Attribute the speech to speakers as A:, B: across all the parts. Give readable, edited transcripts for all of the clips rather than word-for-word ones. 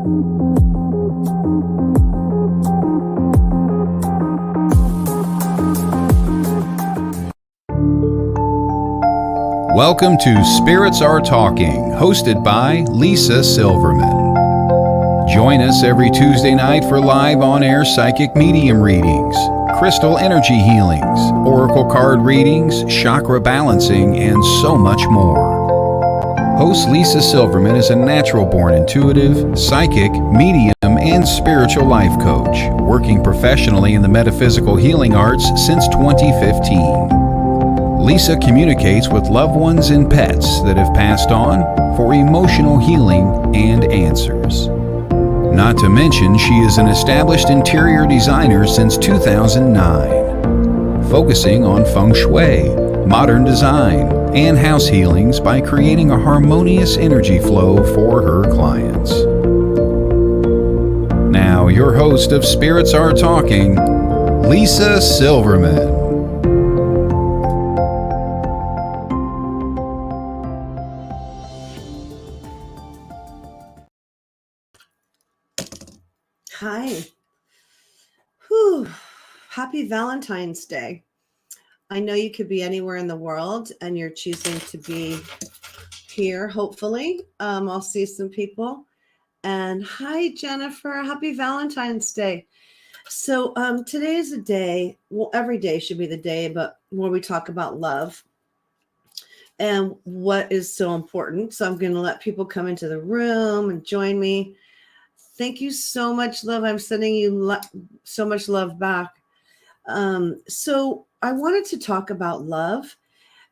A: Welcome to Spirits Are Talking, hosted by Lisa Silverman. Join us every Tuesday night for live on-air psychic medium readings, crystal energy healings, oracle card readings, chakra balancing, and so much more. Host Lisa Silverman is a natural-born intuitive, psychic, medium, and spiritual life coach, working professionally in the metaphysical healing arts since 2015. Lisa communicates with loved ones and pets that have passed on for emotional healing and answers. Not to mention, she is an established interior designer since 2009, focusing on feng shui, modern design, and house healings by creating a harmonious energy flow for her clients. Now, your host of Spirits Are Talking, Lisa Silverman.
B: Hi. Whew. Happy Valentine's Day. I know you could be anywhere in the world and you're choosing to be here, hopefully. I'll see some people. And hi, Jennifer. Happy Valentine's Day. So today is a day, well, every day should be the day, but where we talk about love and what is so important. So I'm going to let people come into the room and join me. Thank you so much, love. I'm sending you so much love back. So I wanted to talk about love,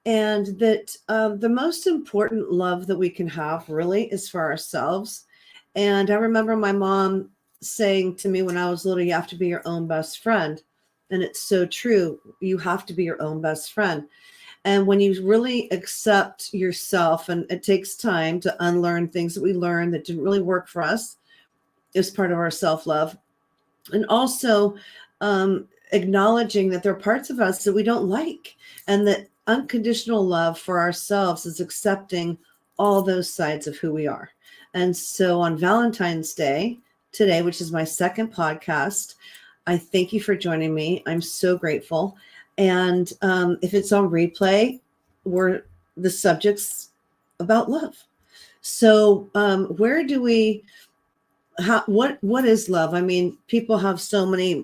B: and that the most important love that we can have really is for ourselves. And I remember my mom saying to me when I was little, you have to be your own best friend. And it's so true. You have to be your own best friend. And when you really accept yourself, and it takes time to unlearn things that we learned that didn't really work for us, is part of our self-love. And also acknowledging that there are parts of us that we don't like, and that unconditional love for ourselves is accepting all those sides of who we are. And so on Valentine's Day today, which is my second podcast, I thank you for joining me. I'm so grateful. And if it's on replay, the subject's about love. So where do we... what is love? I mean, people have so many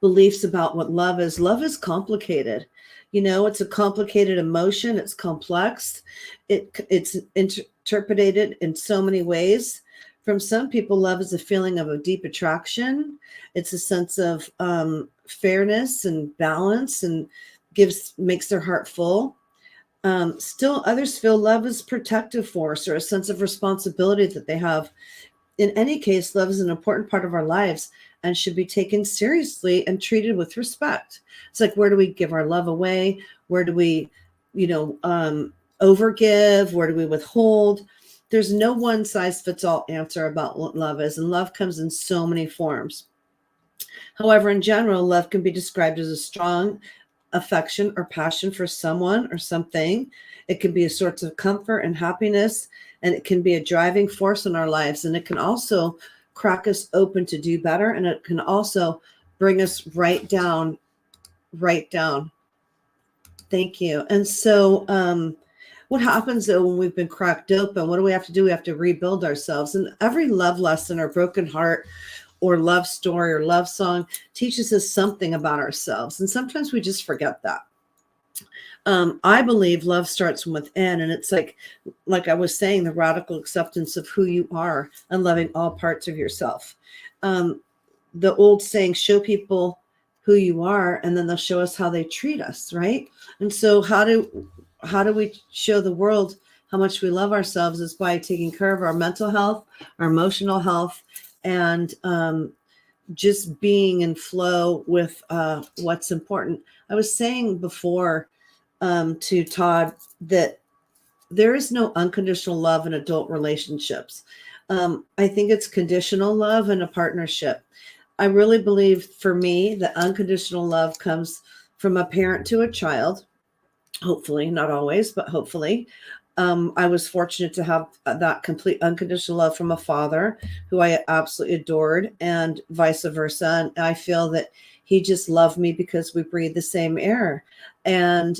B: beliefs about what love is. Love is complicated. You know, it's a complicated emotion. It's complex. It's interpreted in so many ways. From some people, love is a feeling of a deep attraction. It's a sense of fairness and balance, and makes their heart full. Still, others feel love is protective force or a sense of responsibility that they have. In any case, love is an important part of our lives and should be taken seriously and treated with respect. It's like, where do we give our love away? Where do we, overgive? Where do we withhold? There's no one size fits all answer about what love is, and love comes in so many forms. However, in general, love can be described as a strong affection or passion for someone or something. It can be a source of comfort and happiness, and it can be a driving force in our lives. And it can also crack us open to do better. And it can also bring us right down. Thank you. And so what happens though when we've been cracked open? What do we have to do? We have to rebuild ourselves. And every love lesson or broken heart or love story or love song teaches us something about ourselves. And sometimes we just forget that. I believe love starts from within, and it's like I was saying, the radical acceptance of who you are and loving all parts of yourself. The old saying, show people who you are, and then they'll show us how they treat us, right? And so how do we show the world how much we love ourselves? Is by taking care of our mental health, our emotional health, and just being in flow with what's important. I was saying before to Todd that there is no unconditional love in adult relationships. I think it's conditional love in a partnership. I really believe, for me, that unconditional love comes from a parent to a child, hopefully, not always, but hopefully. I was fortunate to have that complete unconditional love from a father who I absolutely adored, and vice versa. And I feel that he just loved me because we breathe the same air. And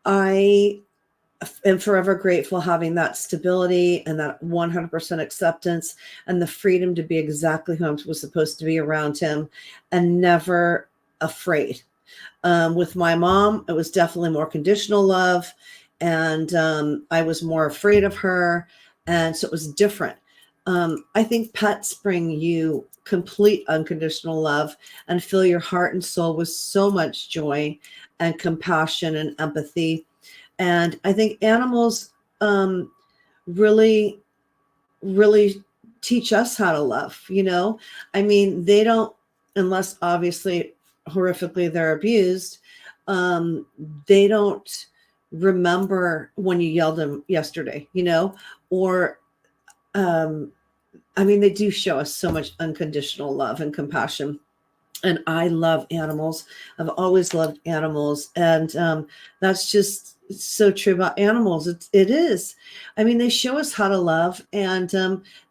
B: I am forever grateful having that stability and that 100% acceptance and the freedom to be exactly who I was supposed to be around him, and never afraid. With my mom, it was definitely more conditional love, and I was more afraid of her, and so it was different. I think pets bring you complete unconditional love and fill your heart and soul with so much joy and compassion and empathy. And I think animals really, really teach us how to love. I mean, they don't, unless obviously horrifically they're abused, they don't remember when you yelled at them yesterday, or I mean, they do show us so much unconditional love and compassion. And I love animals. I've always loved animals. And that's just so true about animals. It is. I mean, they show us how to love, and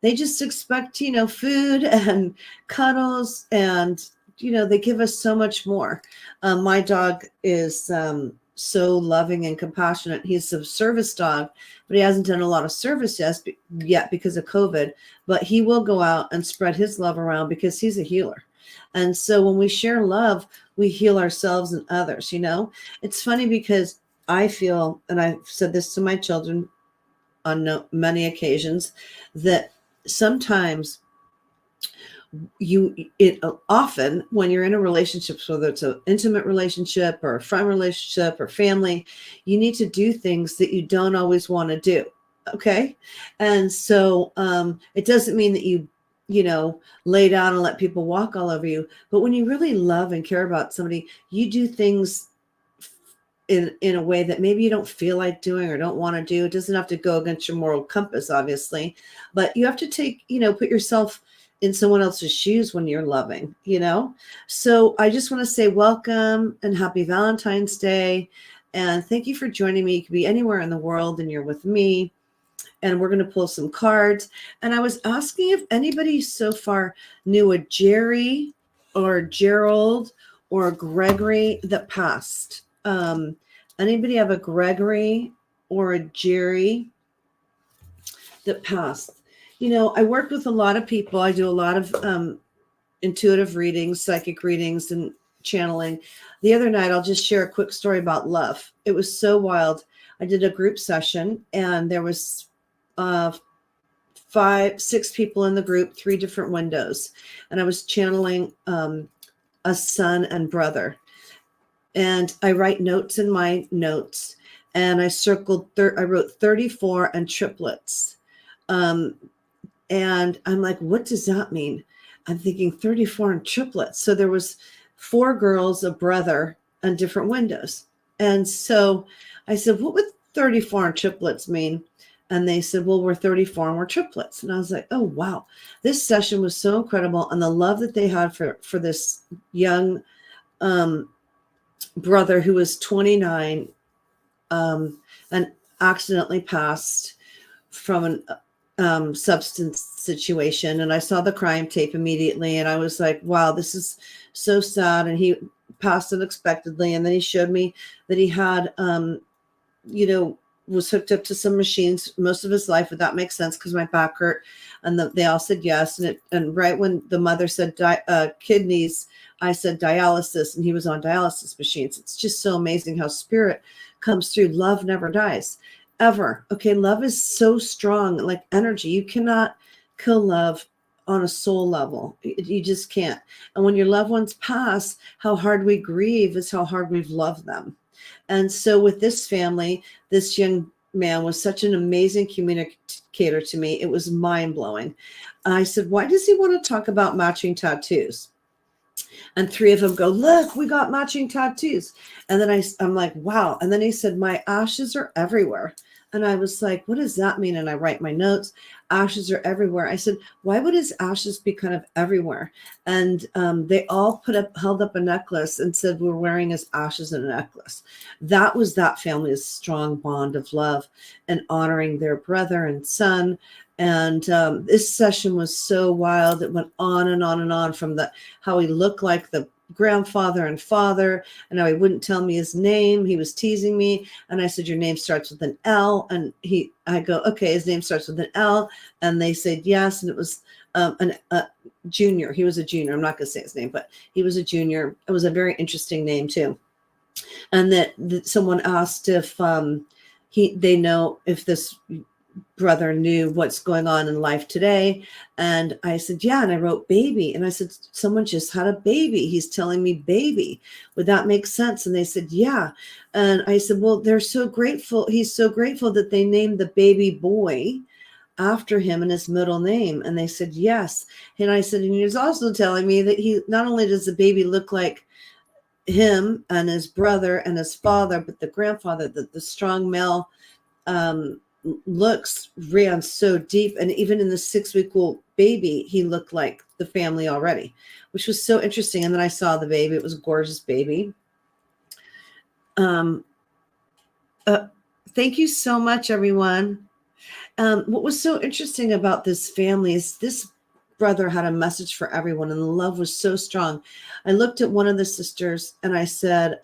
B: they just expect, food and cuddles, and, they give us so much more. My dog is so loving and compassionate. He's a service dog, but he hasn't done a lot of service yet because of COVID, but he will go out and spread his love around because he's a healer. And so when we share love, we heal ourselves and others. It's funny because I feel, and I've said this to my children on many occasions, that sometimes often when you're in a relationship, whether it's an intimate relationship or a friend relationship or family, you need to do things that you don't always want to do. Okay. And so it doesn't mean that you lay down and let people walk all over you. But when you really love and care about somebody, you do things in a way that maybe you don't feel like doing or don't want to do. It doesn't have to go against your moral compass, obviously, but you have to put yourself in someone else's shoes when you're loving, So I just want to say welcome and happy Valentine's Day. And thank you for joining me. You could be anywhere in the world and you're with me. And we're going to pull some cards. And I was asking if anybody so far knew a Jerry or Gerald or a Gregory that passed. Anybody have a Gregory or a Jerry that passed? I work with a lot of people. I do a lot of intuitive readings, psychic readings, and channeling. The other night, I'll just share a quick story about love. It was so wild. I did a group session, and there was 5, 6 people in the group, 3 different windows. And I was channeling a son and brother. And I write notes in my notes, and I wrote 34 and triplets. And I'm like, what does that mean? I'm thinking 34 and triplets. So there was 4 girls, a brother, and different windows. And so I said, what would 34 and triplets mean? And they said, well, we're 34 and we're triplets. And I was like, oh, wow. This session was so incredible. And the love that they had for this young brother who was 29 and accidentally passed from an substance situation. And I saw the crime tape immediately. And I was like, wow, this is so sad. And he passed unexpectedly. And then he showed me that he had, was hooked up to some machines most of his life. Would that make sense? Because my back hurt. And they all said yes. And right when the mother said kidneys, I said dialysis, and he was on dialysis machines. It's just so amazing how spirit comes through. Love never dies, ever. Okay, love is so strong, like energy. You cannot kill love on a soul level. You just can't. And when your loved ones pass, how hard we grieve is how hard we've loved them. And so with this family, this young man was such an amazing communicator to me. It was mind-blowing. I said, why does he want to talk about matching tattoos? And 3 of them go, look, we got matching tattoos. And then I'm like, wow. And then he said, my ashes are everywhere. And I was like, what does that mean? And I write my notes. Ashes are everywhere. I said, why would his ashes be kind of everywhere? And they all held up a necklace and said, we're wearing his ashes in a necklace. That was that family's strong bond of love and honoring their brother and son. And this session was so wild. It went on and on and on from how he looked like the grandfather and father, and how he wouldn't tell me his name. He was teasing me, and I said, your name starts with an L. And I go, okay, his name starts with an L. And they said yes. And it was a junior. He was a junior. I'm not going to say his name, but he was a junior. It was a very interesting name too. And that someone asked if they know if this brother knew what's going on in life today. And I said, yeah. And I wrote baby. And I said, someone just had a baby. He's telling me baby. Would that make sense? And they said, yeah. And I said, well, they're so grateful. He's so grateful that they named the baby boy after him and his middle name. And they said, yes. And I said, and he was also telling me that he, not only does the baby look like him and his brother and his father, but the grandfather, the strong male, looks ran so deep. And even in the 6-week-old baby, he looked like the family already, which was so interesting. And then I saw the baby. It was a gorgeous baby. Thank you so much, everyone. What was so interesting about this family is this brother had a message for everyone, and the love was so strong. I looked at one of the sisters and I said,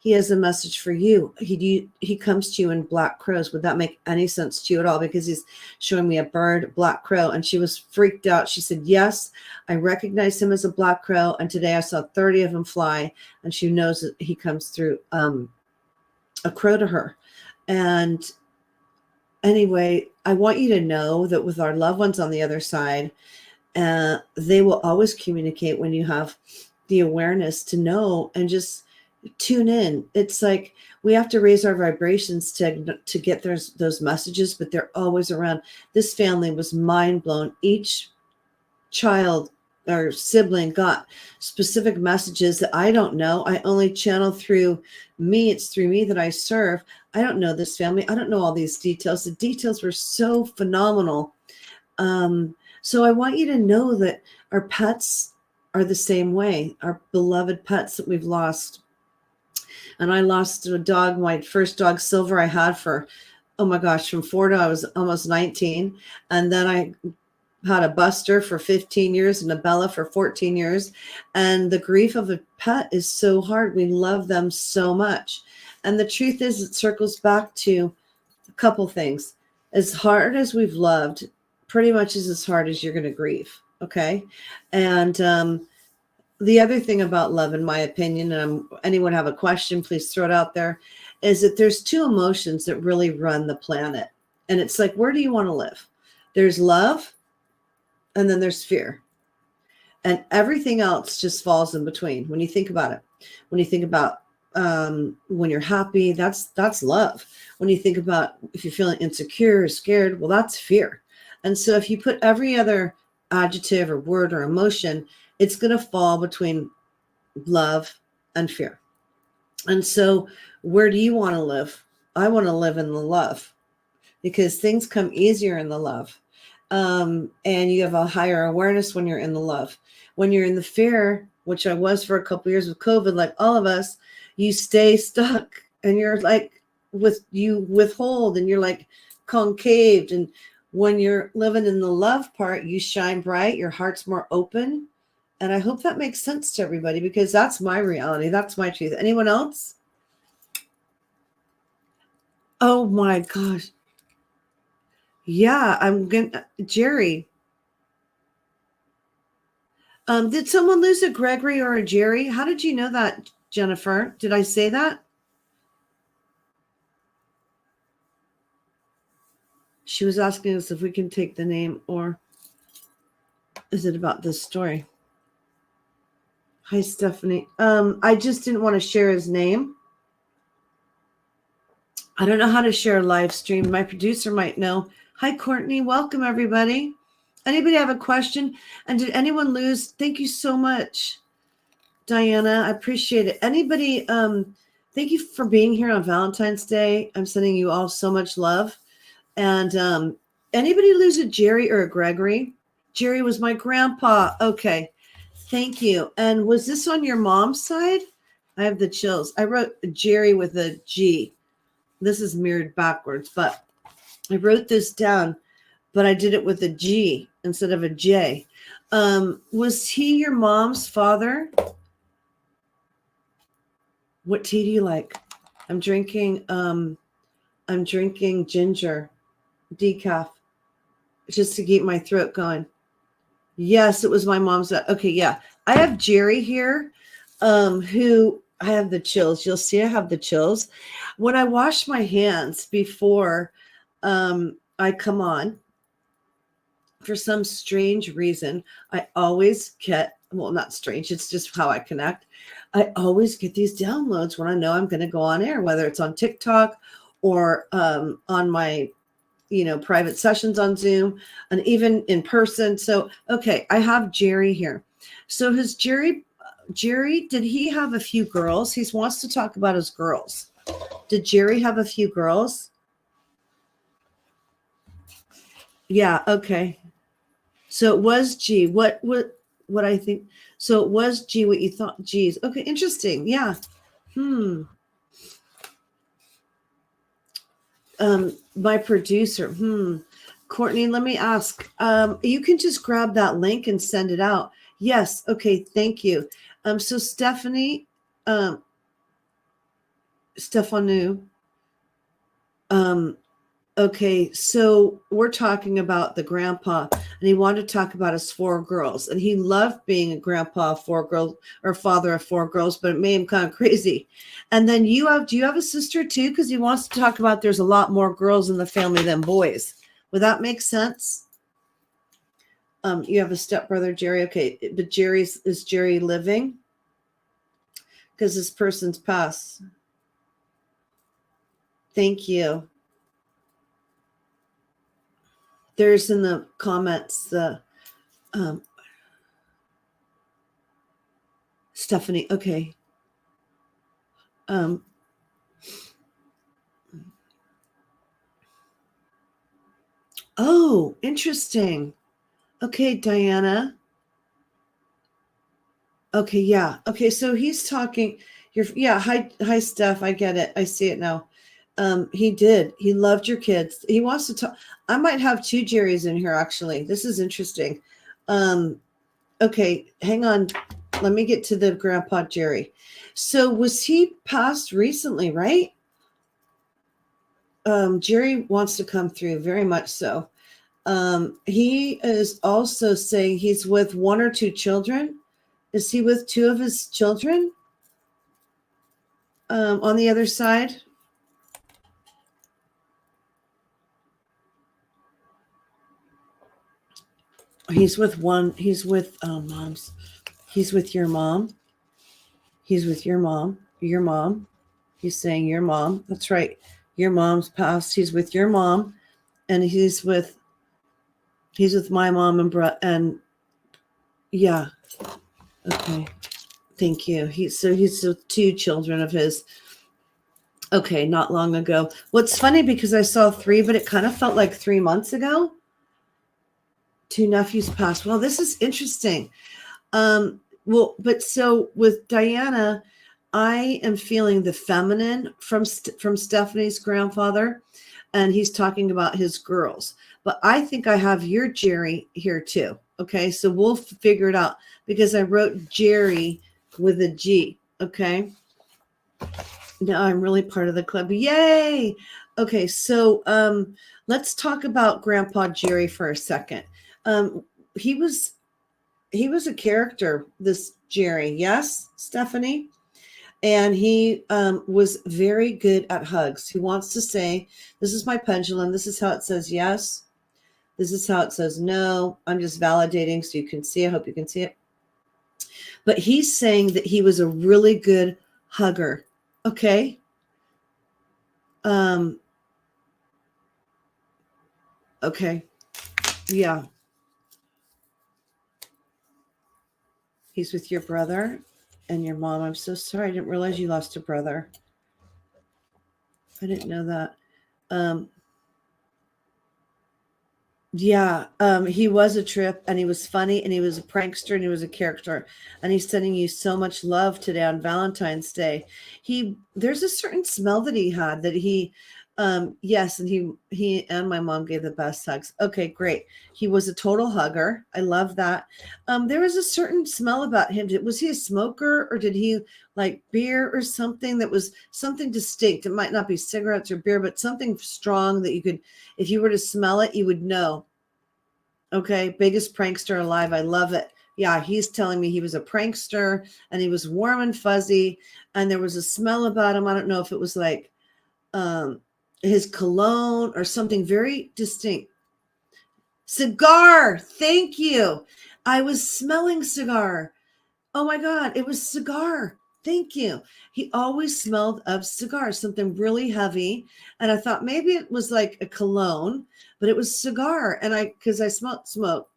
B: he has a message for you. He comes to you in black crows. Would that make any sense to you at all? Because he's showing me a bird, black crow. And she was freaked out. She said, yes, I recognize him as a black crow. And today I saw 30 of them fly. And she knows that he comes through a crow to her. And anyway, I want you to know that with our loved ones on the other side, they will always communicate when you have the awareness to know and just tune in. It's like we have to raise our vibrations to get those messages, but they're always around. This family was mind blown. Each child or sibling got specific messages that I don't know. I only channel through me. It's through me that I serve. I don't know this family. I don't know all these details. The details were so phenomenal. So I want you to know that our pets are the same way. Our beloved pets that we've lost. And I lost a dog, my first dog, Silver, I had for, oh my gosh, from 4 to I was almost 19. And then I had a Buster for 15 years and a Bella for 14 years. And the grief of a pet is so hard. We love them so much. And the truth is, it circles back to a couple things. As hard as we've loved, pretty much is as hard as you're going to grieve. Okay. And, the other thing about love, in my opinion, and anyone have a question, please throw it out there, is that there's two emotions that really run the planet. And it's like, where do you want to live? There's love, and then there's fear. And everything else just falls in between when you think about it. When you think about when you're happy, that's love. When you think about if you're feeling insecure or scared, well, that's fear. And so if you put every other adjective or word or emotion, it's going to fall between love and fear. And so where do you want to live? I want to live in the love, because things come easier in the love. And you have a higher awareness when you're in the love. When you're in the fear, which I was for a couple of years with COVID, like all of us, you stay stuck and you're like, you withhold and you're like concaved. And when you're living in the love part, you shine bright, your heart's more open. And I hope that makes sense to everybody, because that's my reality. That's my truth. Anyone else? Oh my gosh. Yeah, Jerry. Did someone lose a Gregory or a Jerry? How did you know that, Jennifer? Did I say that? She was asking us if we can take the name, or is it about this story? Hi, Stephanie. I just didn't want to share his name. I don't know how to share a live stream. My producer might know. Hi, Courtney. Welcome, everybody. Anybody have a question? And did anyone lose? Thank you so much, Diana. I appreciate it. Anybody thank you for being here on Valentine's Day. I'm sending you all so much love. And anybody lose a Jerry or a Gregory? Jerry was my grandpa. Okay. Thank you. And was this on your mom's side? I have the chills. I wrote Jerry with a G. This is mirrored backwards, but I wrote this down, but I did it with a G instead of a J. Was he your mom's father? What tea do you like? I'm drinking ginger decaf just to keep my throat going. Yes, it was my mom's. Okay, yeah. I have Jerry here, who I have the chills. You'll see I have the chills. When I wash my hands before I come on, for some strange reason, I always get, well, not strange, it's just how I connect. I always get these downloads when I know I'm going to go on air, whether it's on TikTok or on my private sessions on Zoom and even in person. So, okay, I have Jerry here. So has Jerry, did he have a few girls? He wants to talk about his girls. Did Jerry have a few girls? Yeah, okay. So it was G. What I think. So it was G what you thought. G's. Okay, interesting. Yeah. My producer. Courtney, let me ask. You can just grab that link and send it out. Yes. Okay. Thank you. So Stephanie, Stefanu. Okay, so we're talking about the grandpa, and he wanted to talk about his 4 girls, and he loved being a grandpa of 4 girls or father of 4 girls, but it made him kind of crazy. And then do you have a sister too? Because he wants to talk about there's a lot more girls in the family than boys. Would that make sense? You have a stepbrother, Jerry. Okay, but is Jerry living? Because this person's passed. Thank you. There's in the comments the Stephanie. Okay. Oh, interesting. Okay, Diana. Okay, yeah. Okay, so he's talking. Hi, Steph. I get it. I see it now. He did. He loved your kids. He wants to talk. I might have 2 Jerrys in here, actually. This is interesting. Okay, hang on. Let me get to the grandpa Jerry. So was he passed recently, right? Jerry wants to come through very much so. He is also saying he's with 1 or 2 children. Is he with 2 of his children? On the other side? He's with one. He's with mom's. He's with your mom. He's with your mom. Your mom. He's saying your mom. That's right. Your mom's passed. He's with your mom, and he's with my mom and yeah. Okay. Thank you. He's with 2 children of his. Okay, not long ago. What's funny because I saw 3, but it kind of felt like 3 months ago. 2 nephews passed. Well, this is interesting. But so with Diana, I am feeling the feminine from Stephanie's grandfather, and he's talking about his girls. But I think I have your Jerry here too. Okay, so we'll figure it out because I wrote Jerry with a G. Okay. Now I'm really part of the club. Yay! Okay, so let's talk about Grandpa Jerry for a second. He was a character, this Jerry. Yes, Stephanie? And he was very good at hugs. He wants to say, this is my pendulum. This is how it says yes. This is how it says no. I'm just validating so you can see. I hope you can see it. But he's saying that he was a really good hugger. Okay. Okay. Yeah. He's with your brother and your mom. I'm so sorry. I didn't realize you lost a brother. I didn't know that. Yeah, he was a trip, and he was funny, and he was a prankster, and he was a character, and he's sending you so much love today on Valentine's Day. There's a certain smell that he had that yes, and he and my mom gave the best hugs. Okay, great. He was a total hugger. I love that. There was a certain smell about him. Was he a smoker, or did he like beer or something that was something distinct? It might not be cigarettes or beer, but something strong that you could, if you were to smell it, you would know. Okay, biggest prankster alive. I love it. Yeah, he's telling me he was a prankster and he was warm and fuzzy, and there was a smell about him. I don't know if it was like his cologne or something very distinct. Cigar. Thank you. I was smelling cigar. Oh my God, it was cigar. Thank you. He always smelled of cigar, something really heavy. And I thought maybe it was like a cologne, but it was cigar. And because I smelled smoke.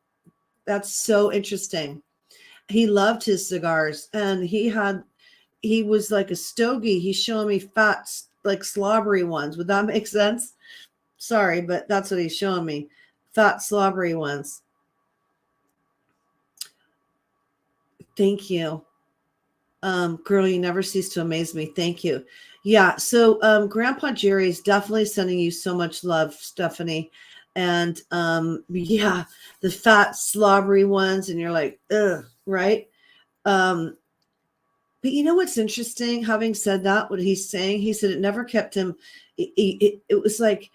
B: That's so interesting. He loved his cigars, and he was like a stogie. He's showing me fat, like slobbery ones. Would that make sense? Sorry, but that's what he's showing me. Fat, slobbery ones. Thank you. Girl, you never cease to amaze me. Thank you. Yeah. So Grandpa Jerry's definitely sending you so much love, Stephanie. And yeah, the fat, slobbery ones, and you're like, ugh, right? But you know what's interesting? Having said that, what he's saying, he said it never kept him. It was like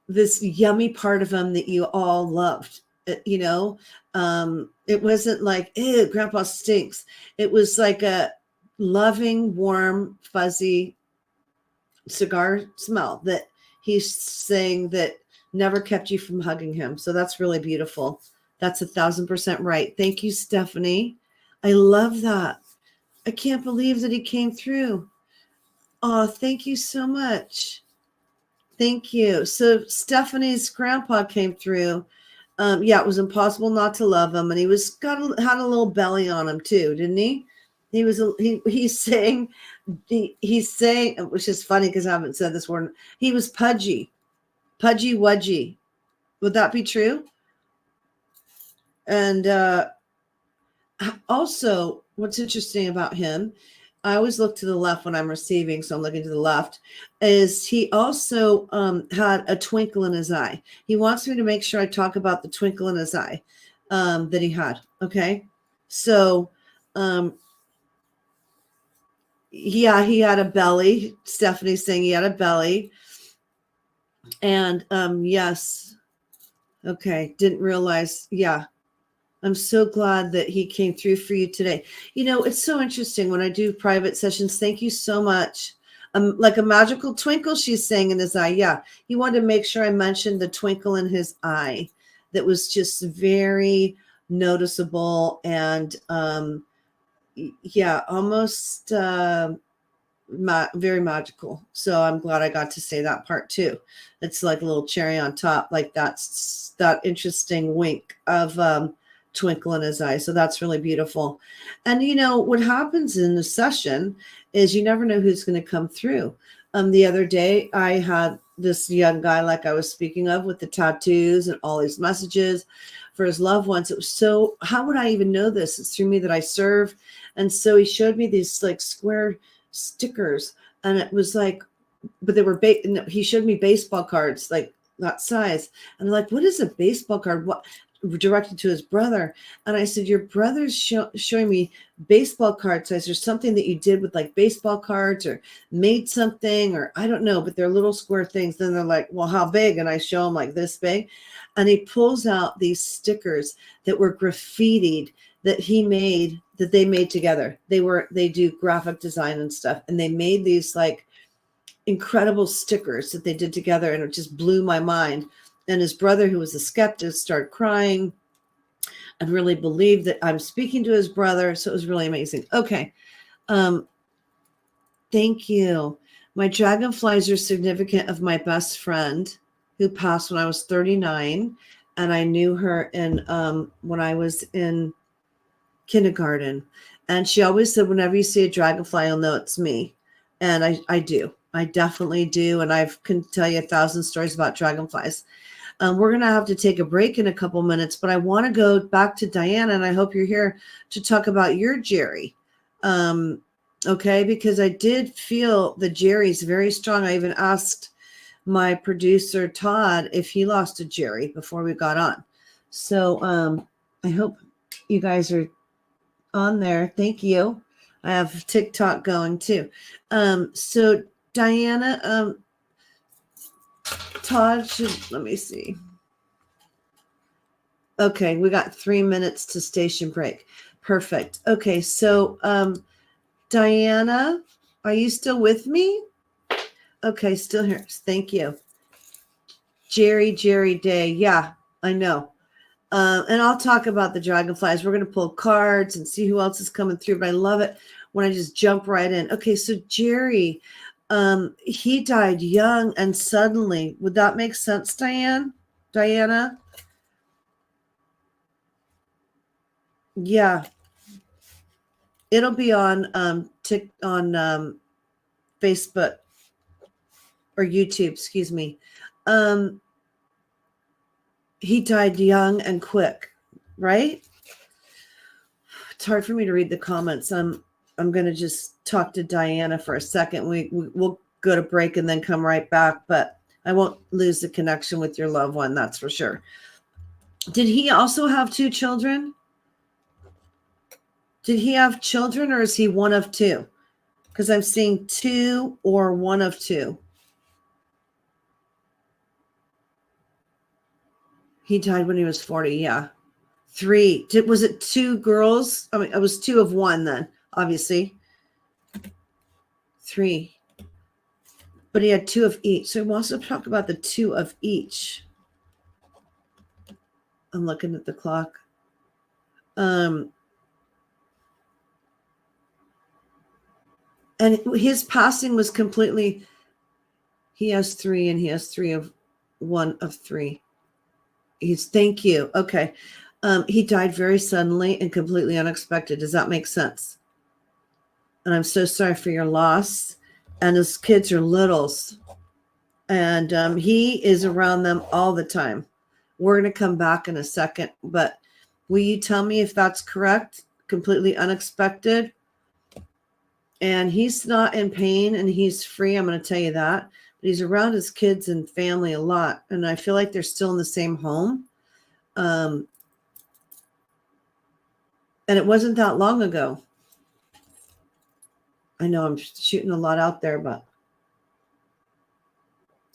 B: this yummy part of him that you all loved. It wasn't like, ew, Grandpa stinks. It was like a loving, warm, fuzzy cigar smell that he's saying that never kept you from hugging him. So that's really beautiful. That's 1,000% right. Thank you, Stephanie. I love that. I can't believe that he came through. Oh, thank you so much. Thank you. So Stephanie's grandpa came through. Yeah, it was impossible not to love him, and he had a little belly on him too, didn't he? He's saying, which is funny because I haven't said this word. He was pudgy wudgy. Would that be true? And also, what's interesting about him, I always look to the left when I'm receiving, so I'm looking to the left, is he also had a twinkle in his eye. He wants me to make sure I talk about the twinkle in his eye that he had. Okay. So, yeah, he had a belly. Stephanie's saying he had a belly. And yes. Okay. Didn't realize. Yeah. I'm so glad that he came through for you today. You know, it's so interesting when I do private sessions. Thank you so much. Like a magical twinkle, she's saying in his eye. Yeah, he wanted to make sure I mentioned the twinkle in his eye that was just very noticeable and, yeah, almost very magical. So I'm glad I got to say that part too. It's like a little cherry on top, like that's that interesting wink of twinkle in his eye. So that's really beautiful. And you know what happens in the session is you never know who's going to come through. The other day I had this young guy, like I was speaking of, with the tattoos and all these messages for his loved ones. It was so, how would I even know this? It's through me that I serve. And so he showed me these like square stickers, and it was like, but they were he showed me baseball cards like that size, and they're like, what is a baseball card? What? Directed to his brother. And I said, your brother's showing me baseball card size or something that you did with like baseball cards or made something, or I don't know, but they're little square things. Then they're like, well, how big? And I show him like this big, and he pulls out these stickers that were graffitied that they made together. They do graphic design and stuff, and they made these like incredible stickers that they did together, and it just blew my mind. And his brother, who was a skeptic, started crying and really believed that I'm speaking to his brother. So it was really amazing. Okay. Thank you. My dragonflies are significant of my best friend who passed when I was 39. And I knew her when I was in kindergarten. And she always said, whenever you see a dragonfly, you'll know it's me. And I do. I definitely do. And I can tell you 1,000 stories about dragonflies. We're going to have to take a break in a couple minutes, but I want to go back to Diana, and I hope you're here to talk about your Jerry. Okay, because I did feel the Jerry's very strong. I even asked my producer, Todd, if he lost a Jerry before we got on. So I hope you guys are on there. Thank you. I have TikTok going too. So Diana, Todd should, let me see. Okay, we got 3 minutes to station break. Perfect. Okay, so Diana, are you still with me? Okay, still here. Thank you. Jerry Day. Yeah, I know. And I'll talk about the dragonflies. We're going to pull cards and see who else is coming through, but I love it when I just jump right in. Okay, so Jerry, he died young and suddenly. Would that make sense, Diana? Yeah. It'll be on Facebook or YouTube, excuse me. He died young and quick, right? It's hard for me to read the comments. I'm going to just talk to Diana for a second. We'll go to break and then come right back, but I won't lose the connection with your loved one, that's for sure. Did he also have 2 children? Did he have children, or is he one of 2? Because I'm seeing 2 or one of 2. He died when he was 40. Yeah. 3. Was it 2 girls? I mean, it was 2 of 1 then, obviously. 3. But he had 2 of each. So we'll also talk about the 2 of each. I'm looking at the clock. And his passing was completely, he has 3 and he has 3 of 1 of 3. Thank you. Okay. He died very suddenly and completely unexpected. Does that make sense? And I'm so sorry for your loss. And his kids are littles. And he is around them all the time. We're going to come back in a second. But will you tell me if that's correct? Completely unexpected. And he's not in pain and he's free. I'm going to tell you that. But he's around his kids and family a lot. And I feel like they're still in the same home. And it wasn't that long ago. I know I'm shooting a lot out there, but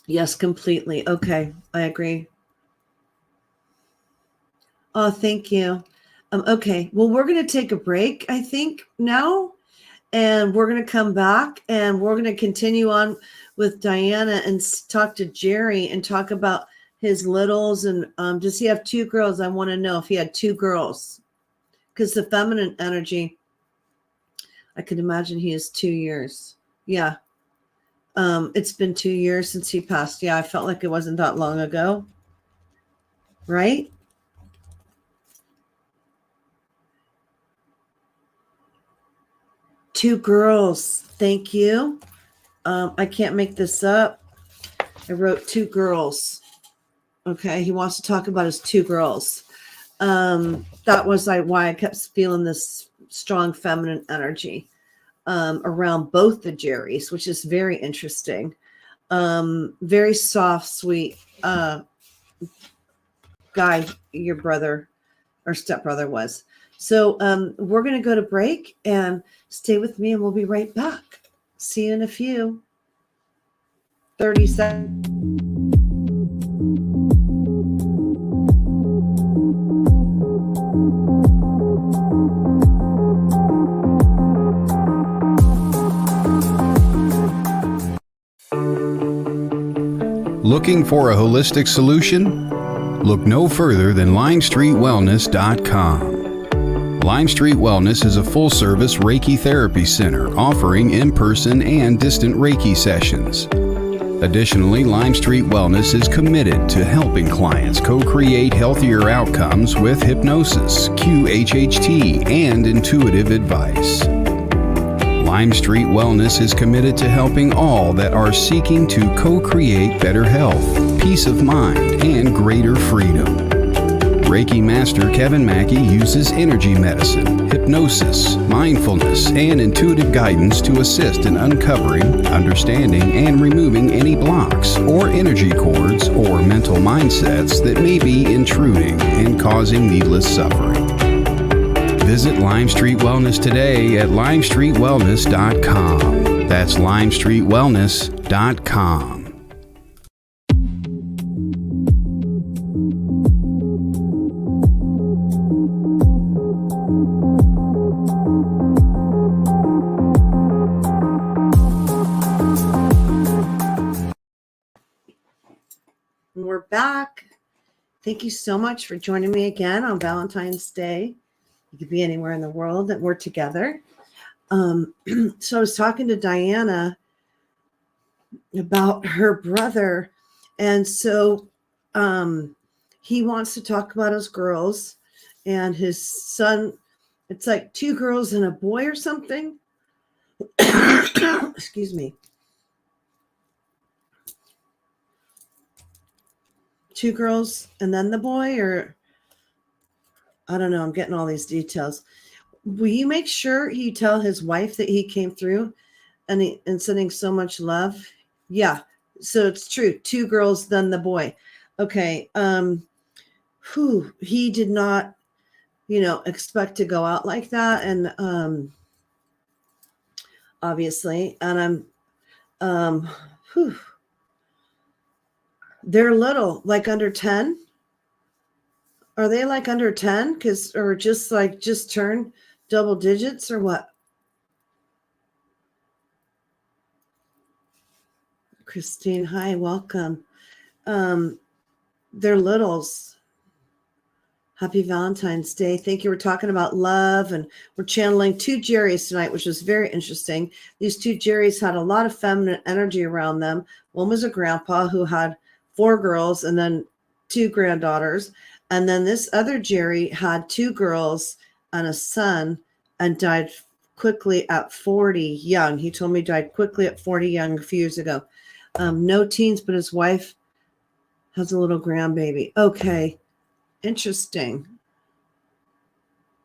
B: yes, completely. Okay, I agree. Oh, thank you. Okay, well, we're going to take a break, I think, now. And we're going to come back and we're going to continue on with Diana and talk to Jerry and talk about his littles. And does he have 2 girls? I want to know if he had 2 girls. Because the feminine energy, I could imagine he is 2 years. Yeah. It's been 2 years since he passed. Yeah, I felt like it wasn't that long ago. Right? Two girls. Thank you. I can't make this up. I wrote 2 girls. Okay. He wants to talk about his 2 girls. That was why I kept feeling this strong feminine energy around both the Jerrys, which is very interesting. Very soft, sweet guy your brother or stepbrother was. So we're going to go to break and stay with me and we'll be right back. See you in a few 30 seconds.
A: Looking for a holistic solution? Look no further than LimestreetWellness.com. Lime Street Wellness is a full-service Reiki therapy center offering in-person and distant Reiki sessions. Additionally, Lime Street Wellness is committed to helping clients co-create healthier outcomes with hypnosis, QHHT, and intuitive advice. Lime Street Wellness is committed to helping all that are seeking to co-create better health, peace of mind, and greater freedom. Reiki Master Kevin Mackey uses energy medicine, hypnosis, mindfulness, and intuitive guidance to assist in uncovering, understanding, and removing any blocks or energy cords or mental mindsets that may be intruding and causing needless suffering. Visit Lime Street Wellness today at limestreetwellness.com. That's limestreetwellness.com.
B: We're back. Thank you so much for joining me again on Valentine's Day. You could be anywhere in the world that we're together. So I was talking to Diana about her brother. And so he wants to talk about his girls and his son. It's like 2 girls and a boy or something. Excuse me. 2 girls and then the boy, or I don't know. I'm getting all these details. Will you make sure you tell his wife that he came through and sending so much love? Yeah. So it's true. 2 girls, then the boy. Okay. He did not, expect to go out like that. And, obviously, and they're little, like under 10. Are they like under 10? Or just turned double digits or what? Christine, hi, welcome. They're littles. Happy Valentine's Day. Thank you. We're talking about love, and we're channeling 2 Jerrys tonight, which was very interesting. These 2 Jerrys had a lot of feminine energy around them. One was a grandpa who had 4 girls and then 2 granddaughters. And then this other Jerry had 2 girls and a son and died quickly at 40 young. He told me he died quickly at 40 young a few years ago. No teens, but his wife has a little grandbaby. Okay. Interesting.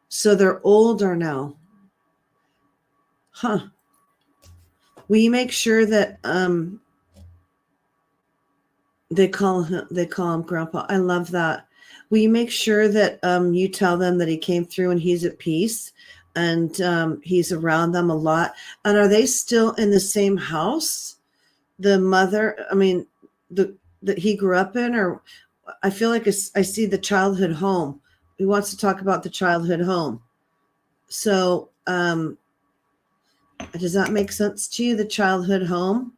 B: So they're older now. Huh. Will you make sure that they call him Grandpa? I love that. Will you make sure that you tell them that he came through and he's at peace and he's around them a lot? And are they still in the same house? The mother, that he grew up in, or I feel like I see the childhood home. He wants to talk about the childhood home. So does that make sense to you, the childhood home?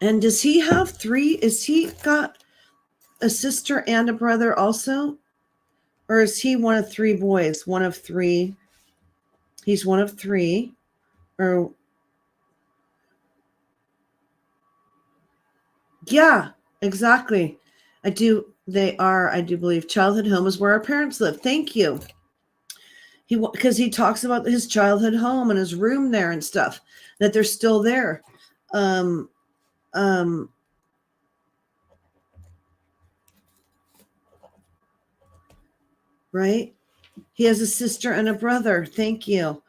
B: And does he have 3? Is he got a sister and a brother also? Or is he one of 3 boys? One of 3. He's one of 3. Or yeah, exactly. I do believe childhood home is where our parents live. Thank you. Because he talks about his childhood home and his room there and stuff, that they're still there. Right? He has a sister and a brother. Thank you.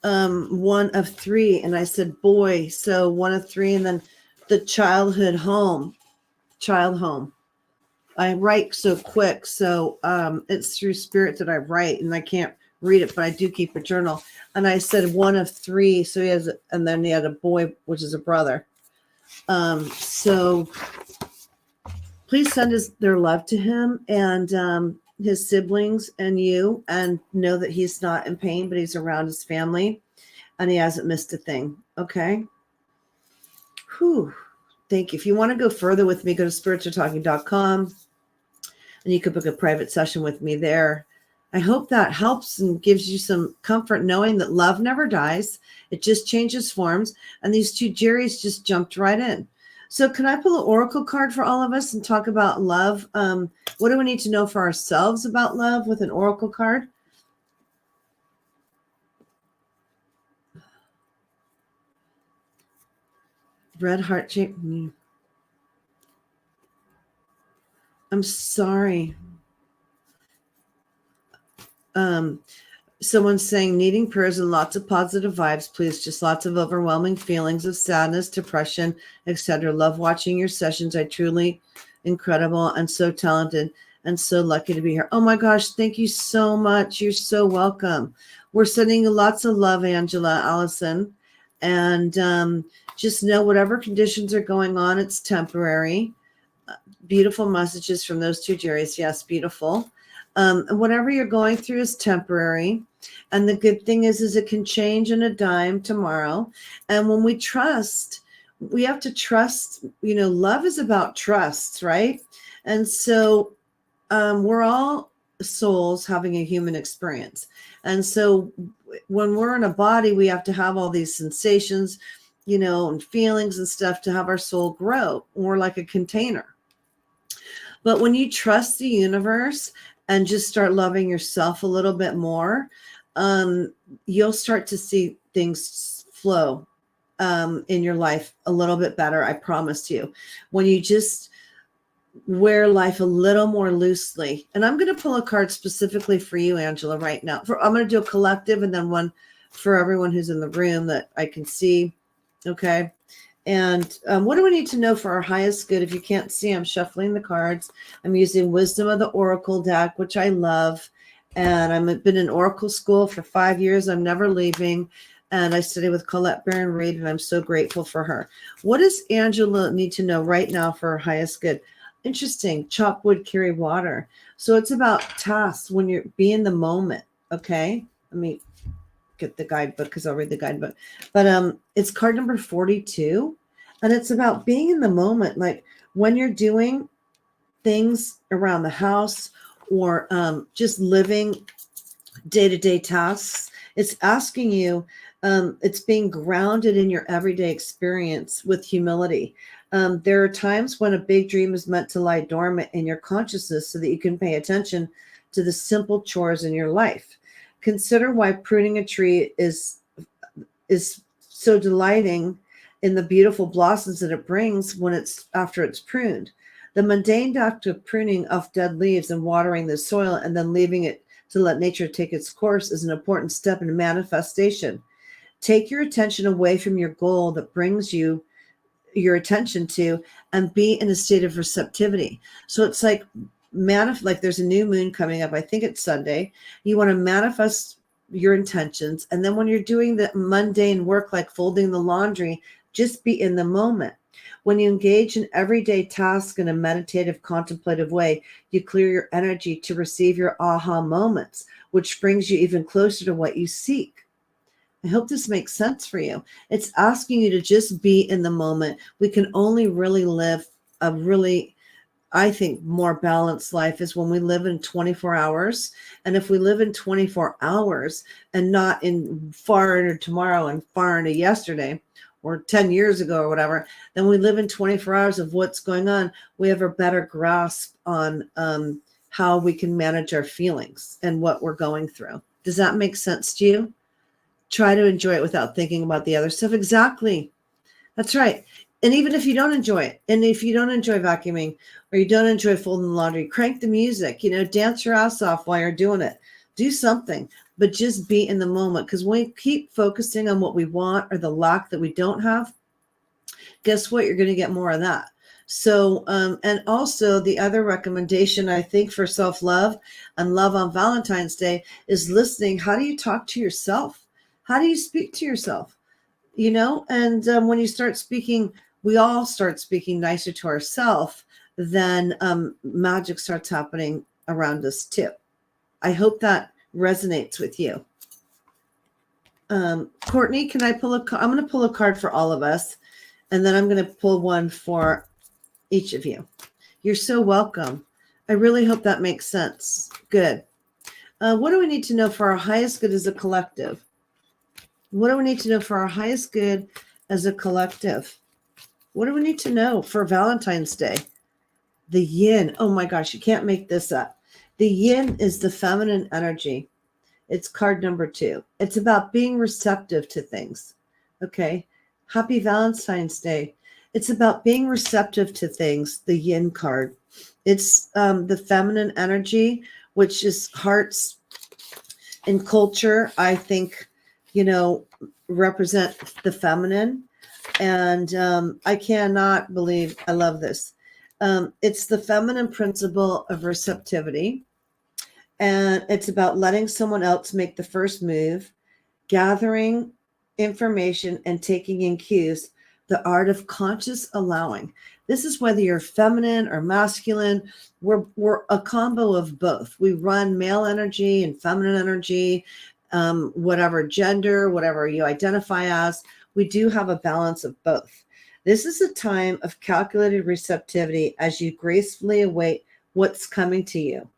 B: One of 3. And I said, boy, so one of 3, and then the child home. I write so quick. So it's through spirit that I write, and I can't read it, but I do keep a journal. And I said one of 3. So and then he had a boy, which is a brother. So please send their love to him and his siblings and you, and know that he's not in pain, but he's around his family and he hasn't missed a thing. Okay. Whew. Thank you. If you want to go further with me, go to spiritualtalking.com and you could book a private session with me there. I hope that helps and gives you some comfort knowing that love never dies. It just changes forms. And these 2 Jerrys just jumped right in. So can I pull an oracle card for all of us and talk about love? What do we need to know for ourselves about love with an oracle card? Red heart shape. I'm sorry. Someone's saying needing prayers and lots of positive vibes, please. Just lots of overwhelming feelings of sadness, depression, etc. Love watching your sessions. I truly incredible and so talented and so lucky to be here. Oh my gosh, thank you so much. You're so welcome. We're sending you lots of love, Angela, Allison, and just know whatever conditions are going on, it's temporary. Beautiful messages from those two Jerrys. Yes, beautiful. Whatever you're going through is temporary. And the good thing is it can change in a dime tomorrow. And when we trust, we have to trust, love is about trust, right? And so we're all souls having a human experience. And so when we're in a body, we have to have all these sensations, and feelings and stuff to have our soul grow. We're like a container. But when you trust the universe and just start loving yourself a little bit more, you'll start to see things flow in your life a little bit better. I promise you. When you just wear life a little more loosely. And I'm going to pull a card specifically for you, Angela, right now. I'm going to do a collective and then one for everyone who's in the room that I can see. Okay. And what do we need to know for our highest good? If you can't see, I'm shuffling the cards. I'm using Wisdom of the Oracle deck, which I love. And I've been in Oracle school for 5 years. I'm never leaving. And I study with Colette Baron Reed, and I'm so grateful for her. What does Angela need to know right now for her highest good? Interesting. Chop wood, carry water. So it's about tasks when you're be in the moment. Okay. Let me get the guidebook because I'll read the guidebook. But it's card number 42. And it's about being in the moment. Like when you're doing things around the house or just living day-to-day tasks, it's asking you, it's being grounded in your everyday experience with humility. There are times when a big dream is meant to lie dormant in your consciousness so that you can pay attention to the simple chores in your life. Consider why pruning a tree is so delighting in the beautiful blossoms that it brings when after it's pruned. The mundane act of pruning off dead leaves and watering the soil and then leaving it to let nature take its course is an important step in manifestation. Take your attention away from your goal that brings you your attention to and be in a state of receptivity. So it's like there's a new moon coming up. I think it's Sunday. You want to manifest your intentions. And then when you're doing the mundane work, like folding the laundry, just be in the moment. When you engage in everyday tasks in a meditative, contemplative way, you clear your energy to receive your aha moments, which brings you even closer to what you seek. I hope this makes sense for you. It's asking you to just be in the moment. We can only really live a really, I think, more balanced life is when we live in 24 hours. And if we live in 24 hours and not in far into tomorrow and far into yesterday or 10 years ago or whatever, then we live in 24 hours of what's going on. We have a better grasp on how we can manage our feelings and what we're going through. Does that make sense to you? Try to enjoy it without thinking about the other stuff. Exactly. That's right. And even if you don't enjoy it, and if you don't enjoy vacuuming or you don't enjoy folding the laundry, crank the music, dance your ass off while you're doing it. Do something, but just be in the moment. Because when we keep focusing on what we want or the lack that we don't have, guess what? You're going to get more of that. So, and also the other recommendation, I think, for self-love and love on Valentine's Day is listening. How do you talk to yourself? How do you speak to yourself? And when you start speaking, we all start speaking nicer to ourselves, then magic starts happening around us too. I hope that resonates with you. Courtney, can I pull I'm going to pull a card for all of us, and then I'm going to pull one for each of you. You're so welcome. I really hope that makes sense. Good. What do we need to know for our highest good as a collective? What do we need to know for our highest good as a collective? What do we need to know for Valentine's Day? The yin. Oh my gosh, you can't make this up. The yin is the feminine energy. It's card number 2. It's about being receptive to things. Okay. Happy Valentine's Day. It's about being receptive to things, the yin card. It's the feminine energy, which is hearts in culture, I think, represent the feminine. And I cannot believe, I love this. It's the feminine principle of receptivity. And it's about letting someone else make the first move, gathering information and taking in cues, the art of conscious allowing. This is whether you're feminine or masculine. We're a combo of both. We run male energy and feminine energy, whatever gender, whatever you identify as. We do have a balance of both. This is a time of calculated receptivity as you gracefully await what's coming to you,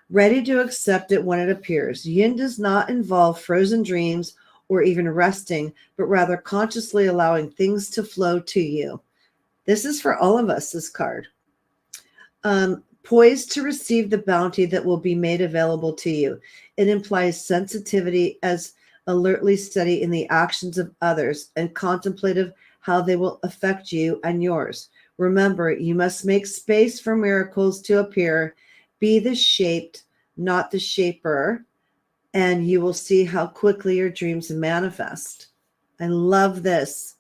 B: ready to accept it when it appears. Yin does not involve frozen dreams or even resting, but rather consciously allowing things to flow to you. This is for all of us, this card. Poised to receive the bounty that will be made available to you. It implies sensitivity as alertly steady in the actions of others and contemplative how they will affect you and yours. Remember, you must make space for miracles to appear. Be the shaped, not the shaper, and you will see how quickly your dreams manifest. I love this.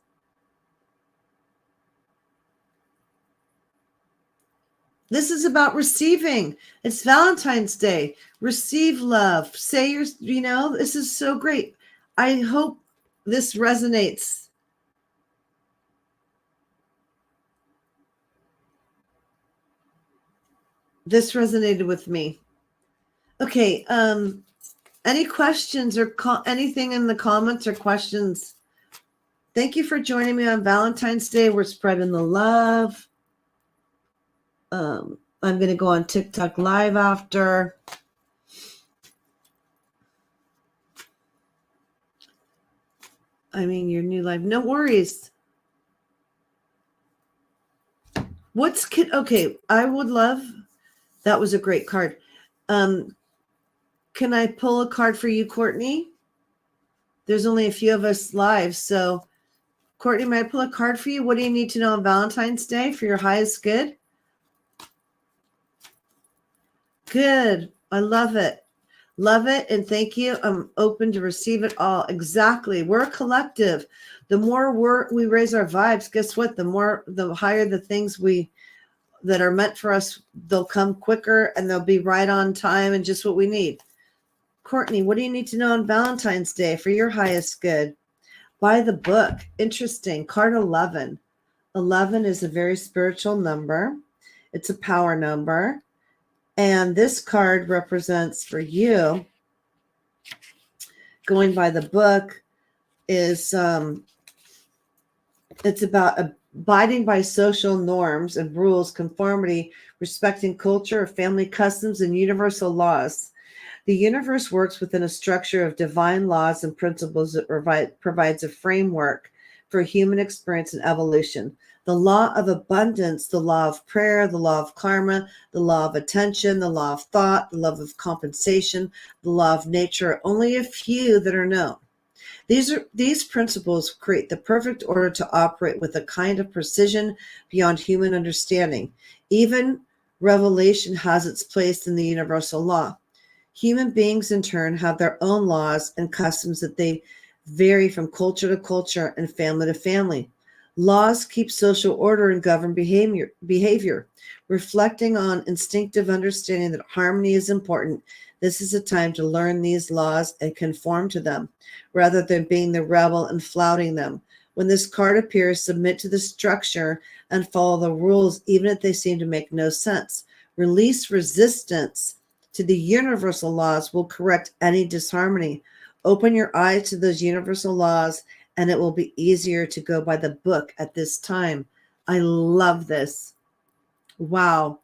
B: This is about receiving. It's Valentine's Day. Receive love. Say this is so great. I hope this resonates. This resonated with me. Okay. Any questions or anything in the comments or questions? Thank you for joining me on Valentine's Day. We're spreading the love. I'm going to go on TikTok live after. Your new life. No worries. Okay, I would love, that was a great card. Can I pull a card for you, Courtney? There's only a few of us live. So, Courtney, may I pull a card for you? What do you need to know on Valentine's Day for your highest good? Good. I love it. Love it. And thank you. I'm open to receive it all. Exactly. We're a collective. The more we raise our vibes, guess what? The higher the things that are meant for us, they'll come quicker and they'll be right on time and just what we need. Courtney, what do you need to know on Valentine's Day for your highest good? Buy the book. Interesting. Card 11. 11 is a very spiritual number. It's a power number. And this card represents for you, going by the book, is it's about abiding by social norms and rules, conformity, respecting culture, family customs, and universal laws. The universe works within a structure of divine laws and principles that provides a framework for human experience and evolution. The law of abundance, the law of prayer, the law of karma, the law of attention, the law of thought, the law of compensation, the law of nature are only a few that are known. These principles create the perfect order to operate with a kind of precision beyond human understanding. Even revelation has its place in the universal law. Human beings, in turn, have their own laws and customs that they vary from culture to culture and family to family. Laws keep social order and govern behavior. Reflecting on instinctive understanding that harmony is important, this is a time to learn these laws and conform to them, rather than being the rebel and flouting them. When this card appears, submit to the structure and follow the rules, even if they seem to make no sense. Release resistance to the universal laws will correct any disharmony. Open your eyes to those universal laws, and it will be easier to go by the book at this time. I love this. Wow.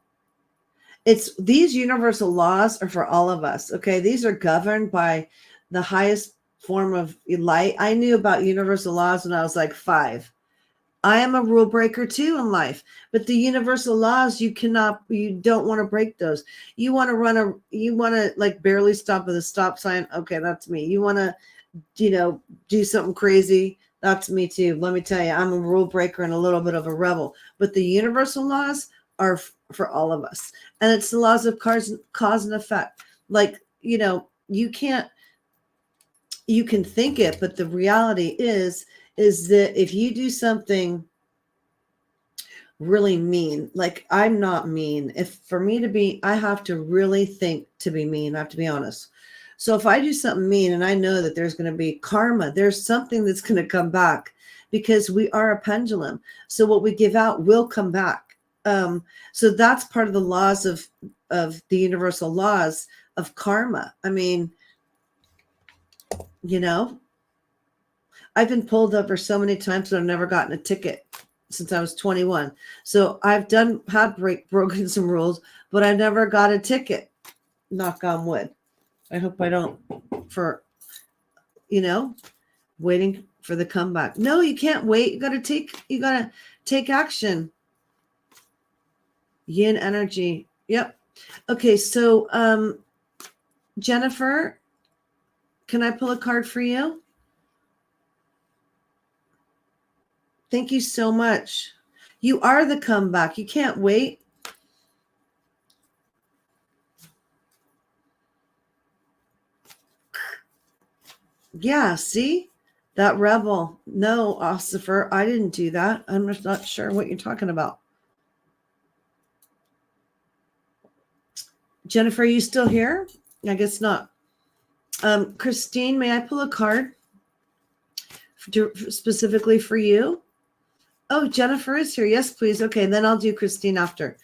B: These universal laws are for all of us. Okay. These are governed by the highest form of light. I knew about universal laws when I was like 5. I am a rule breaker too in life, but the universal laws, you don't want to break those. You want to like barely stop at a stop sign. Okay, that's me. You want to, do something crazy. That's me too. Let me tell you, I'm a rule breaker and a little bit of a rebel, but the universal laws are for all of us. And it's the laws of cause and effect. Like, you can think it, but the reality is that if you do something really mean, like I'm not mean. If for me to be, I have to really think to be mean. I have to be honest. So if I do something mean and I know that there's going to be karma, there's something that's going to come back because we are a pendulum. So what we give out will come back. So that's part of the laws of the universal laws of karma. I mean, I've been pulled over so many times that I've never gotten a ticket since I was 21. So I've broken some rules, but I never got a ticket. Knock on wood. I hope I don't, for, waiting for the comeback. No, you can't wait. You got to take action. Yin energy. Yep. Okay. So, Jennifer, can I pull a card for you? Thank you so much. You are the comeback. You can't wait. Yeah, see? That rebel. No, Ossifer, I didn't do that. I'm just not sure what you're talking about. Jennifer, are you still here? I guess not. Christine, may I pull a card specifically for you? Oh, Jennifer is here. Yes, please. Okay, then I'll do Christine after.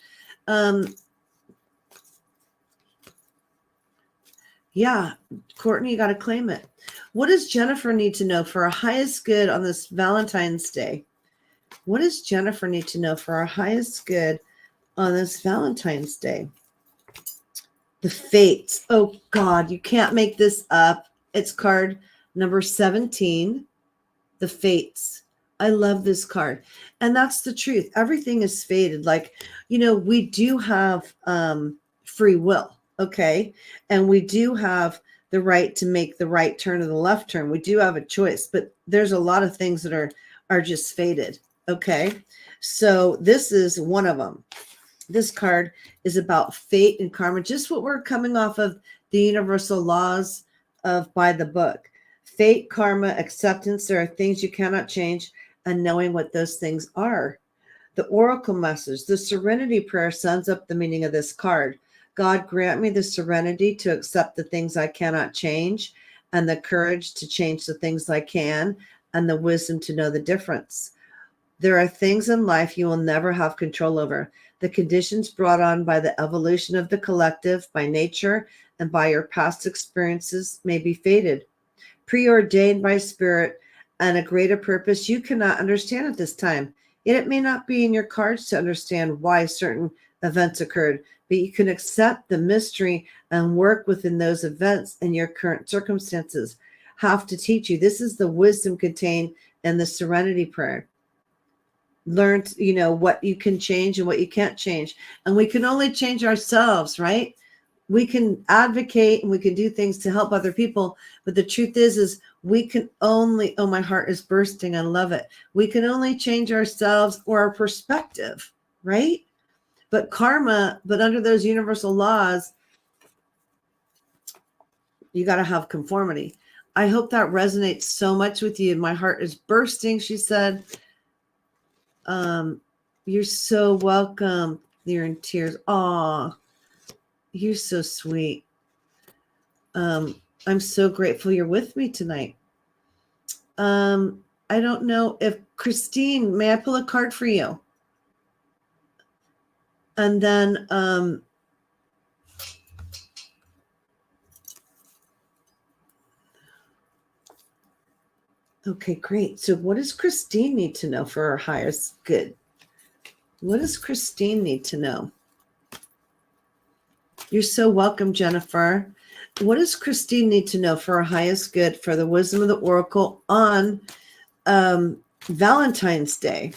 B: Yeah, Courtney, you got to claim it. What does Jennifer need to know for our highest good on this Valentine's Day? What does Jennifer need to know for our highest good on this Valentine's Day? The fates. Oh, God, you can't make this up. It's card number 17, the fates. I love this card. And that's the truth. Everything is fated. Like, we do have free will. Okay. And we do have the right to make the right turn or the left turn. We do have a choice, but there's a lot of things that are just fated. Okay. So this is one of them. This card is about fate and karma, just what we're coming off of the universal laws of by the book. Fate, karma, acceptance. There are things you cannot change, and knowing what those things are. The oracle message, the serenity prayer sums up the meaning of this card. God, grant me the serenity to accept the things I cannot change, and the courage to change the things I can, and the wisdom to know the difference. There are things in life you will never have control over. The conditions brought on by the evolution of the collective, by nature, and by your past experiences may be fated, preordained by spirit, and a greater purpose you cannot understand at this time. Yet it may not be in your cards to understand why certain events occurred, but you can accept the mystery and work within those events and your current circumstances have to teach you. This is the wisdom contained in the serenity prayer. Learn, what you can change and what you can't change. And we can only change ourselves, right? We can advocate and we can do things to help other people. But the truth is we can only, oh, my heart is bursting. I love it. We can only change ourselves or our perspective, right? But karma, but under those universal laws, you got to have conformity. I hope that resonates so much with you. My heart is bursting, she said. You're so welcome. You're in tears. Aw, you're so sweet. I'm so grateful you're with me tonight. I don't know if Christine, may I pull a card for you? And then, okay, great. So what does Christine need to know for her highest good? What does Christine need to know? You're so welcome, Jennifer. What does Christine need to know for her highest good, for the wisdom of the oracle on Valentine's Day.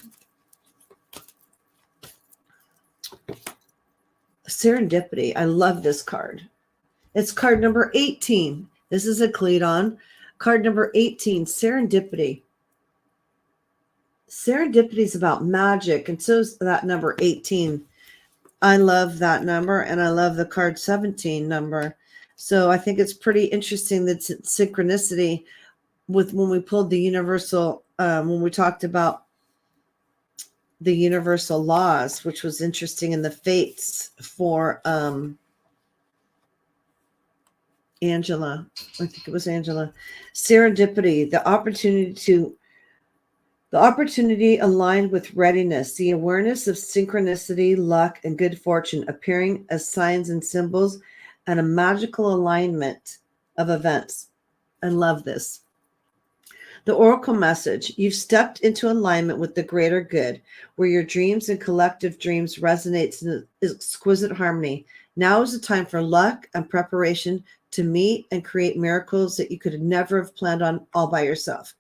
B: Serendipity. I love this card. It's card number 18. This is a Cleton. Card number 18, Serendipity. Serendipity is about magic, and so is that number 18. I love that number, and I love the card 17 number. So I think it's pretty interesting that synchronicity with when we pulled the universal, when we talked about the universal laws, which was interesting in the fates for Angela. I think it was Angela. Serendipity, the opportunity aligned with readiness, the awareness of synchronicity, luck, and good fortune appearing as signs and symbols, and a magical alignment of events. I love this. The oracle message: you've stepped into alignment with the greater good, where your dreams and collective dreams resonate in exquisite harmony. Now is the time for luck and preparation to meet and create miracles that you could never have planned on all by yourself.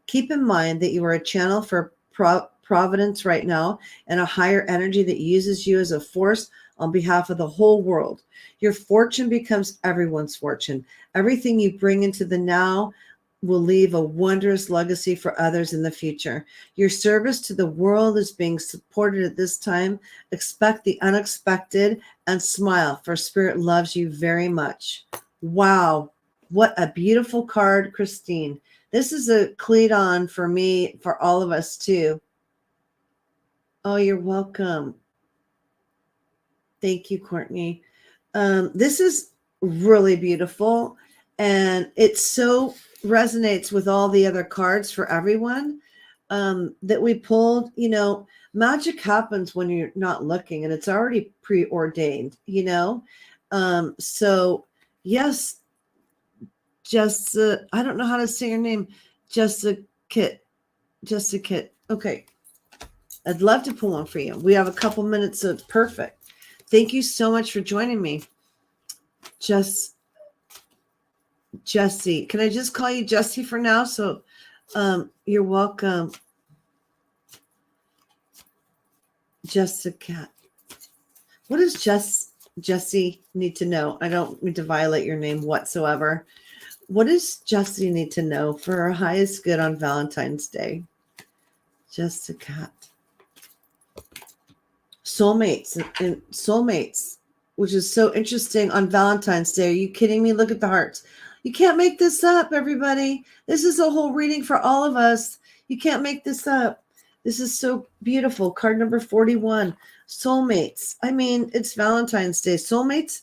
B: Keep in mind that you are a channel for providence right now, and a higher energy that uses you as a force on behalf of the whole world. Your fortune becomes everyone's fortune. Everything you bring into the now will leave a wondrous legacy for others in the future. Your service to the world is being supported at this time. Expect the unexpected and smile, for Spirit loves you very much. Wow. What a beautiful card, Christine. This is a Cleton for me, for all of us too. Oh, you're welcome. Thank you, Courtney. This is really beautiful, and it so resonates with all the other cards for everyone that we pulled. You know, magic happens when you're not looking, and it's already preordained, you know? So yes, I don't know how to say your name. Jessica Kit. Okay. I'd love to pull one for you. We have a couple minutes, so it's perfect. Thank you so much for joining me. Jessie. Can I just call you Jessie for now? So you're welcome. Jessica. What does Jessie need to know? I don't need to violate your name whatsoever. What does Jessie need to know for her highest good on Valentine's Day? Jessica. Soulmates, which is so interesting on Valentine's Day. Are you kidding me? Look at the hearts. You can't make this up, everybody. This is a whole reading for all of us. You can't make this up. This is so beautiful. Card number 41, soulmates. I mean, it's Valentine's Day. Soulmates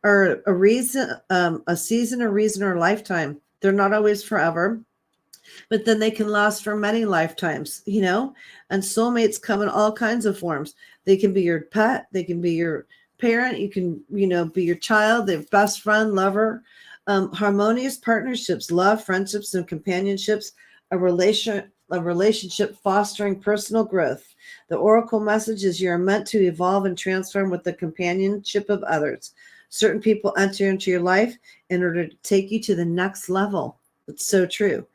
B: are a reason, a season, a reason, or a lifetime. They're not always forever, but then they can last for many lifetimes, you know? And soulmates come in all kinds of forms. They can be your pet. They can be your parent. You can, be your child, their best friend, lover. Harmonious partnerships, love, friendships, and companionships, a relationship fostering personal growth. The oracle message is you're meant to evolve and transform with the companionship of others. Certain people enter into your life in order to take you to the next level. It's so true.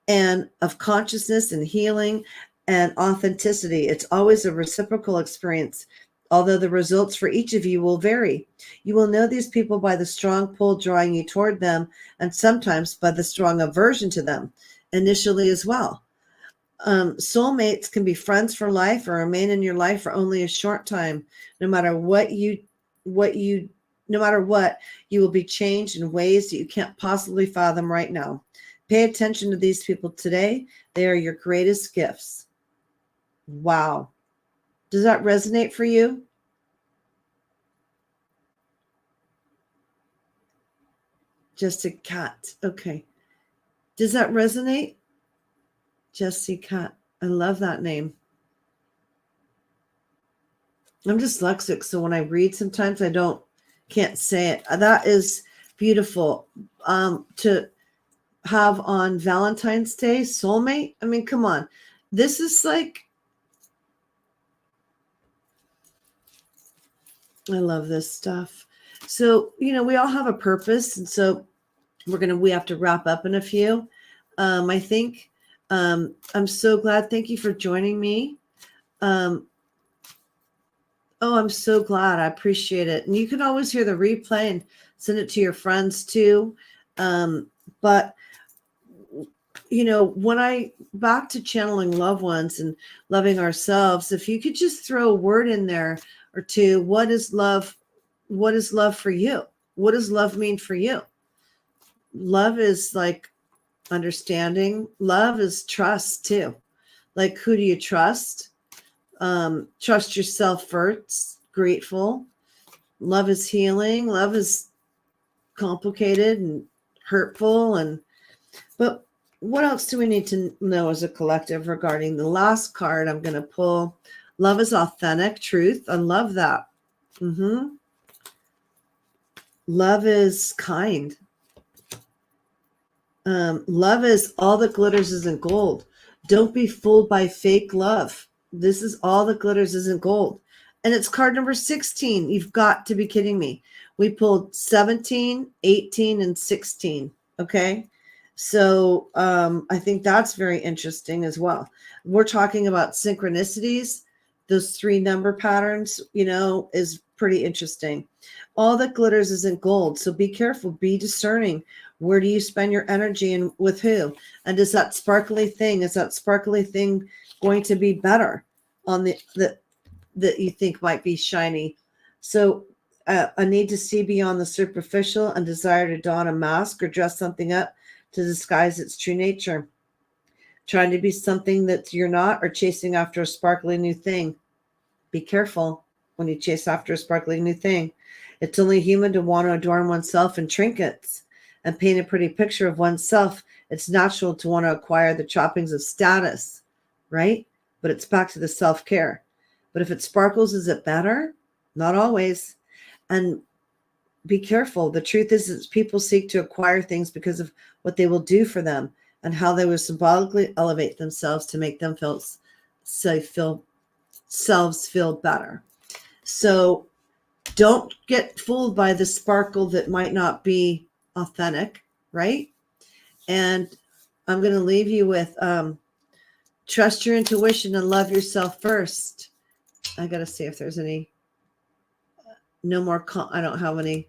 B: And of consciousness and healing and authenticity. It's always a reciprocal experience, although the results for each of you will vary. You will know these people by the strong pull drawing you toward them, and sometimes by the strong aversion to them initially as well. Soulmates can be friends for life or remain in your life for only a short time. No matter what, you will be changed in ways that you can't possibly fathom right now. Pay attention to these people today. They are your greatest gifts. Wow. Does that resonate for you? Just a cat. Okay. Does that resonate? Jessie Cat. I love that name. I'm dyslexic, so when I read sometimes can't say it. That is beautiful. To have on Valentine's Day, soulmate. I mean, come on. This is like, I love this stuff. So, we all have a purpose. And so we have to wrap up in a few. I think I'm so glad. Thank you for joining me. Oh, I'm so glad. I appreciate it. And you can always hear the replay and send it to your friends too. But when I back to channeling loved ones and loving ourselves, if you could just throw a word in there or two, what is love? What is love for you? What does love mean for you? Love is like understanding. Love is trust too. Like, who do you trust? Trust yourself first. Grateful. Love is healing. Love is complicated and hurtful. But what else do we need to know as a collective regarding the last card I'm going to pull? Love is authentic truth. I love that. Love is kind. Love is all that glitters isn't gold. Don't be fooled by fake love. This is all that glitters isn't gold. And it's card number 16. You've got to be kidding me. We pulled 17, 18, and 16. Okay. So I think that's very interesting as well. We're talking about synchronicities. Those 3 number patterns, is pretty interesting. All that glitters isn't gold. So be careful, be discerning. Where do you spend your energy and with who? And is that sparkly thing going to be better on that you think might be shiny? So a need to see beyond the superficial and desire to don a mask or dress something up to disguise its true nature. Trying to be something that you're not or chasing after a sparkly new thing. Be careful when you chase after a sparkly new thing. It's only human to want to adorn oneself in trinkets and paint a pretty picture of oneself. It's natural to want to acquire the trappings of status, right? But it's back to the self-care. But if it sparkles, is it better? Not always. And be careful. The truth is that people seek to acquire things because of what they will do for them and how they will symbolically elevate themselves to make them feel better. So don't get fooled by the sparkle that might not be authentic, right? And I'm going to leave you with trust your intuition and love yourself first. I got to see if there's any I don't have any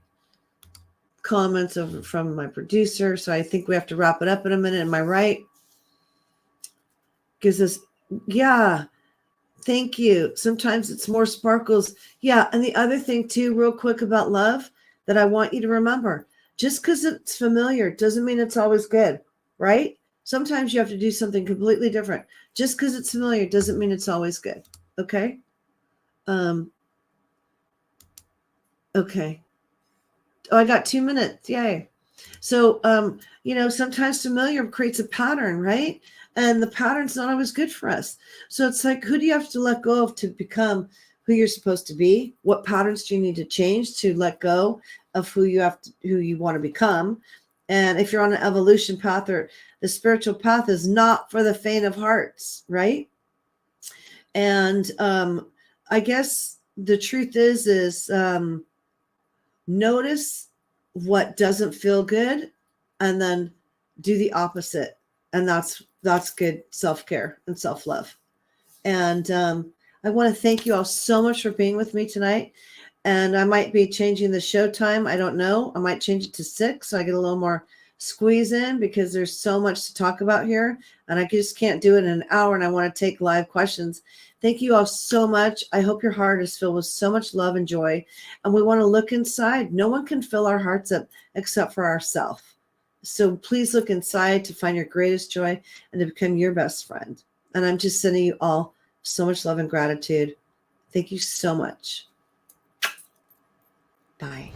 B: comments from my producer, so I think we have to wrap it up in a minute. Am I right? Gives us, yeah. Thank you. Sometimes it's more sparkles. Yeah. And the other thing too, real quick about love that I want you to remember, just because it's familiar doesn't mean it's always good, right? Sometimes you have to do something completely different. Just because it's familiar doesn't mean it's always good. Okay. Okay. Oh, I got 2 minutes. Yay. So, sometimes familiar creates a pattern, right? And the pattern's not always good for us. So it's like, who do you have to let go of to become who you're supposed to be? What patterns do you need to change to let go of who you want to become? And if you're on an evolution path or the spiritual path is not for the faint of hearts, right? And I guess the truth is notice what doesn't feel good and then do the opposite. And that's good self-care and self-love. And I want to thank you all so much for being with me tonight. And I might be changing the show time. I don't know. I might change it to 6 so I get a little more squeeze in because there's so much to talk about here. And I just can't do it in an hour. And I want to take live questions. Thank you all so much. I hope your heart is filled with so much love and joy. And we want to look inside. No one can fill our hearts up except for ourselves. So please look inside to find your greatest joy and to become your best friend. And I'm just sending you all so much love and gratitude. Thank you so much. Bye.